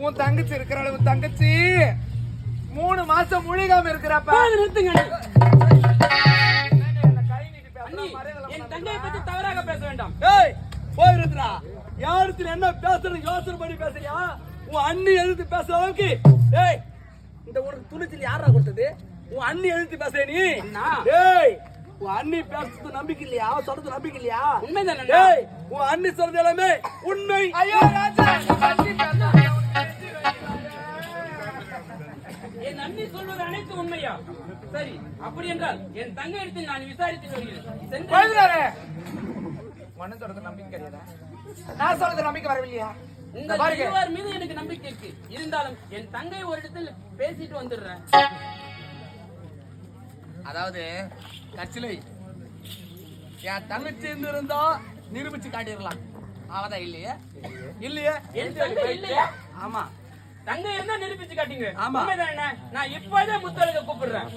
உன் தங்கச்சி இருக்கிறாள், உன் தங்கச்சி 3 மாசம் முழுகாம இருக்கிறப்ப நிறுத்துங்க. என் தங்கையை பத்தி தவறாக பேச வேண்டாம். ஏய் போயிருந்தா யாருக்கு என்ன பேசுறது யோசனை பண்ணி பேசுறியா? உன் அண்ணி எழுத்து பேசுற அளவுக்கு ஏய் இந்த உனக்கு துணிச்சல் யாரா கொடுத்தது? உன் அண்ணி எழுத்து பேசுற நீ? ஏய் உன் அண்ணி பேசுறது நம்பிக்கை இல்லையா? சொல்றது நம்பிக்கை இல்லையா? உண்மைதானே? ஏய் உன் அண்ணி சொல்றது எல்லாமே உண்மை. ஐயோ ராஜா, என் அண்ணி சொல்வது அனைத்து உண்மையா? சரி, அப்படி என்றால் என் தங்கை இடத்தில் நான் விசாரித்து வருகிறேன். மனு சொல்றது நம்பிக்கை கிடையாதா? நான் சொல்றது நம்பிக்கை வரவில்லையா? உங்கள் இருவர் மீது எனக்கு நம்பிக்கை இருக்கு. இருந்தாலும் என் தங்கை ஒரு இடத்தில் பேசிட்டு வந்துடுறேன். அதாவது கட்சிலை என் தங்கச்சி இருந்தா நிரூபிச்சு காட்டிடலாம். அவதான் இல்லையே இல்லையே என் தங்கை இல்லையா? ஆமா தங்கை இருந்தா நிரூபிச்சு காட்டிங்க. ஆமா. உண்மைதானே? நான் இப்போதே முத்தழக கூப்பிடுறேன்.